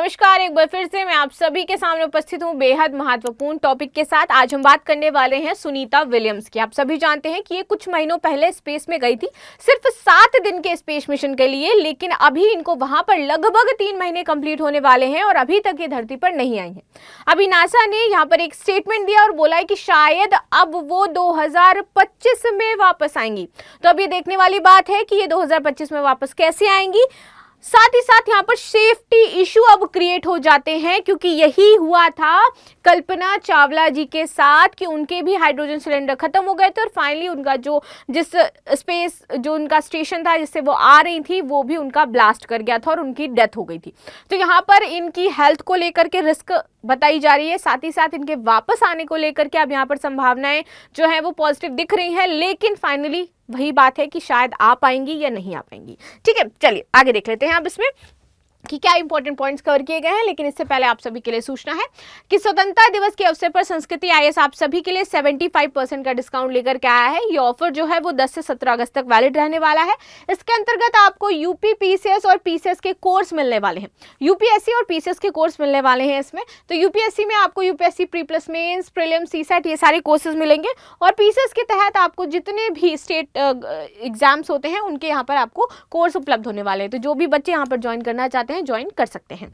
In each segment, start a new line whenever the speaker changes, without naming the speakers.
नमस्कार, एक बार फिर से मैं आप सभी के सामने उपस्थित हूँ बेहद महत्वपूर्ण टॉपिक के साथ। आज हम बात करने वाले हैं सुनीता विलियम्स की। आप सभी जानते हैं कि ये कुछ महीनों पहले स्पेस में गई थी, सिर्फ 7 दिन के स्पेस मिशन के लिए, लेकिन अभी इनको वहां पर लगभग 3 महीने कंप्लीट होने वाले हैं और अभी तक ये धरती पर नहीं आई है। अभी नासा ने यहाँ पर एक स्टेटमेंट दिया और बोला है कि शायद अब वो 2025 में वापस आएंगी। तो अब ये देखने वाली बात है कि ये 2025 में वापस कैसे आएंगी। साथ ही साथ यहाँ पर सेफ्टी इशू अब क्रिएट हो जाते हैं, क्योंकि यही हुआ था कल्पना चावला जी के साथ कि उनके भी हाइड्रोजन सिलेंडर खत्म हो गए थे और फाइनली उनका जिस स्पेस जो उनका स्टेशन था जिससे वो आ रही थी वो भी उनका ब्लास्ट कर गया था और उनकी डेथ हो गई थी। तो यहाँ पर इनकी हेल्थ को लेकर के रिस्क बताई जा रही है, साथ ही साथ इनके वापस आने को लेकर के अब यहाँ पर संभावनाएं जो है वो पॉजिटिव दिख रही हैं, लेकिन फाइनली वही बात है कि शायद आ पाएंगी या नहीं आ पाएंगी। ठीक है, चलिए आगे देख लेते हैं अब इसमें कि क्या इंपॉर्टेंट पॉइंट्स कवर किए गए हैं। लेकिन इससे पहले आप सभी के लिए सूचना है कि स्वतंत्रता दिवस के अवसर पर संस्कृति आईएएस आप सभी के लिए 75% का डिस्काउंट लेकर के आया है। ये ऑफर जो है वो 10 से 17 अगस्त तक वैलिड रहने वाला है। इसके अंतर्गत आपको यूपी पीसीएस और पीसीएस के कोर्स मिलने वाले हैं, यूपीएससी और पीसीएस के कोर्स मिलने वाले हैं इसमें। तो यूपीएससी में आपको UPSC pre plus mains, prelim, CSAT ये सारे कोर्सेज मिलेंगे और पीसीएस के तहत आपको जितने भी स्टेट एग्जाम्स होते हैं उनके यहाँ पर आपको कोर्स उपलब्ध होने वाले हैं। तो जो भी बच्चे यहाँ पर ज्वाइन करना चाहते हैं ज्वाइन कर सकते हैं।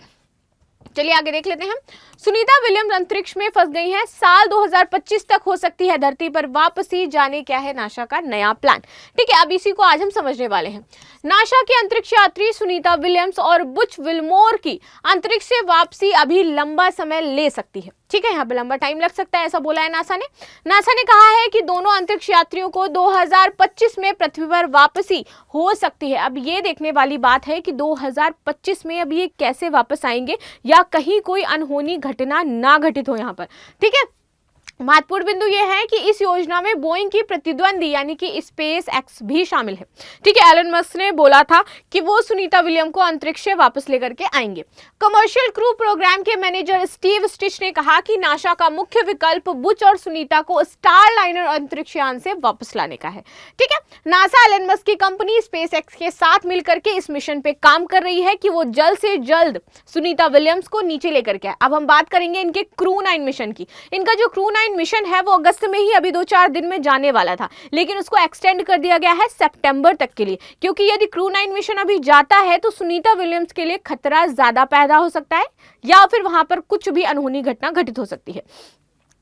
चलिए आगे देख लेते हैं। सुनीता विलियम्स अंतरिक्ष में फंस गई हैं, साल 2025 तक हो सकती है धरती पर वापसी। जाने क्या है नासा का नया प्लान। ठीक है, अब इसी को आज हम समझने वाले हैं। नासा की अंतरिक्ष यात्री सुनीता विलियम्स और बुच विल्मोर की अंतरिक्ष से वापसी अभी लंबा समय ले सकती है। ठीक है, यहाँ पे लंबा टाइम लग सकता है, ऐसा बोला है नासा ने। नासा ने कहा है कि दोनों अंतरिक्ष यात्रियों को 2025 में पृथ्वी पर वापसी हो सकती है। अब ये देखने वाली बात है कि 2025 में अब ये कैसे वापस आएंगे या कहीं कोई अनहोनी घटना ना घटित हो यहाँ पर। ठीक है, महत्वपूर्ण बिंदु यह है कि इस योजना में बोइंग की प्रतिद्वंदी यानी कि स्पेस एक्स भी शामिल है। ठीक है, एलन मस्क ने बोला था कि वो सुनीता विलियम को अंतरिक्ष से वापस लेकर के आएंगे। कमर्शियल क्रू प्रोग्राम के मैनेजर स्टीव स्टिच ने कहा कि नासा का मुख्य विकल्प बुच और सुनीता को स्टार लाइनर अंतरिक्ष यान से वापस लाने का है। ठीक है, नासा एलन मस्क की कंपनी स्पेस एक्स के साथ मिलकर के इस मिशन पे काम कर रही है कि वो जल्द से जल्द सुनीता विलियम्स को नीचे लेकर के आए। अब हम बात करेंगे इनके क्रू 9 मिशन की। इनका जो क्रू 9 मिशन है वो अगस्त में ही अभी 2-4 दिन में जाने वाला था, लेकिन उसको एक्सटेंड कर दिया गया है सितंबर तक के लिए, क्योंकि यदि क्रू 9 मिशन अभी जाता है तो सुनीता विलियम्स के लिए खतरा ज्यादा पैदा हो सकता है या फिर वहां पर कुछ भी अनहोनी घटना घटित हो सकती है।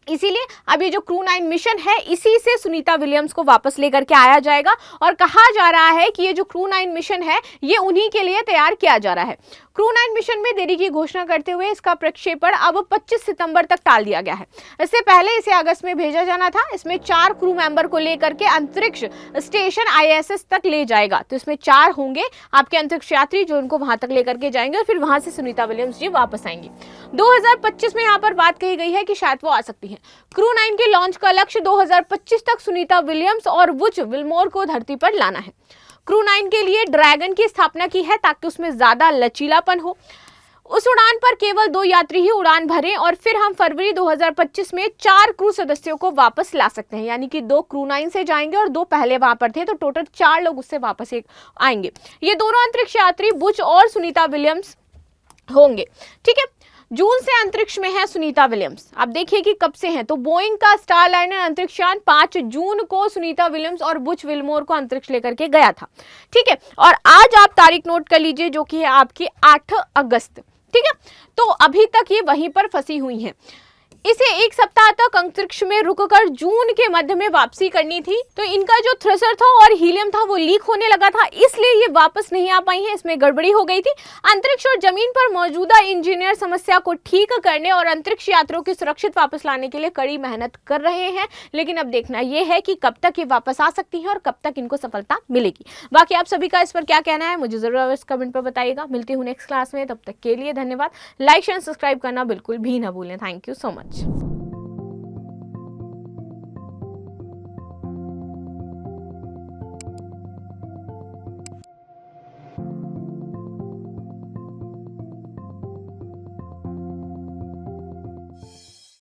इसीलिए अब ये जो क्रू 9 मिशन है इसी से सुनीता विलियम्स को वापस लेकर के आया जाएगा और कहा जा रहा है कि ये जो क्रू 9 मिशन है ये उन्हीं के लिए तैयार किया जा रहा है। क्रू 9 मिशन में देरी की घोषणा करते हुए इसका प्रक्षेपण अब 25 सितंबर तक टाल दिया गया है। इससे पहले इसे अगस्त में भेजा जाना था। इसमें 4 क्रू मेंबर को लेकर के अंतरिक्ष स्टेशन आईएसएस तक ले जाएगा। तो इसमें 4 होंगे आपके अंतरिक्ष यात्री जो उनको वहां तक लेकर के जाएंगे और फिर वहां से सुनीता विलियम्स जी वापस आएंगी। 2025 में यहाँ पर बात कही गई है कि शायद वो आ सकती है। क्रू 9 के लॉन्च का लक्ष्य 2025 तक सुनीता विलियम्स और बुच विल्मोर को धरती पर लाना है। क्रू 9 के लिए ड्रैगन की स्थापना की है ताकि उसमें ज्यादा लचीलापन हो। उस उड़ान पर केवल 2 यात्री ही उड़ान भरें और फिर हम फरवरी 2025 में 4 क्रू सदस्यों को वापस ला सकते हैं, यानी कि 2 क्रू 9 से जाएंगे और 2 पहले वहां पर थे, तो टोटल 4 लोग उससे वापस आएंगे। ये दोनों अंतरिक्ष यात्री बुच और सुनीता विलियम्स होंगे। ठीक है, जून से अंतरिक्ष में है सुनीता विलियम्स। आप देखिए कि कब से हैं, तो बोइंग का स्टार लाइनर अंतरिक्ष यान 5 जून को सुनीता विलियम्स और बुच विल्मोर को अंतरिक्ष लेकर के गया था। ठीक है, और आज आप तारीख नोट कर लीजिए जो कि है आपकी 8 अगस्त। ठीक है, तो अभी तक ये वहीं पर फंसी हुई हैं। इसे 1 सप्ताह तक अंतरिक्ष में रुककर जून के मध्य में वापसी करनी थी, तो इनका जो थ्रसर था और हीलियम था वो लीक होने लगा था, इसलिए ये वापस नहीं आ पाई हैं। इसमें गड़बड़ी हो गई थी। अंतरिक्ष और जमीन पर मौजूदा इंजीनियर समस्या को ठीक करने और अंतरिक्ष यात्रियों की सुरक्षित वापस लाने के लिए कड़ी मेहनत कर रहे हैं, लेकिन अब देखना यह है कि कब तक ये वापस आ सकती हैं और कब तक इनको सफलता मिलेगी। बाकी आप सभी का इस पर क्या कहना है मुझे जरूर कमेंट पर बताइएगा। मिलती हूँ नेक्स्ट क्लास में, तब तक के लिए धन्यवाद। लाइक शेयर सब्सक्राइब करना बिल्कुल भी ना भूलें। Thank you so much.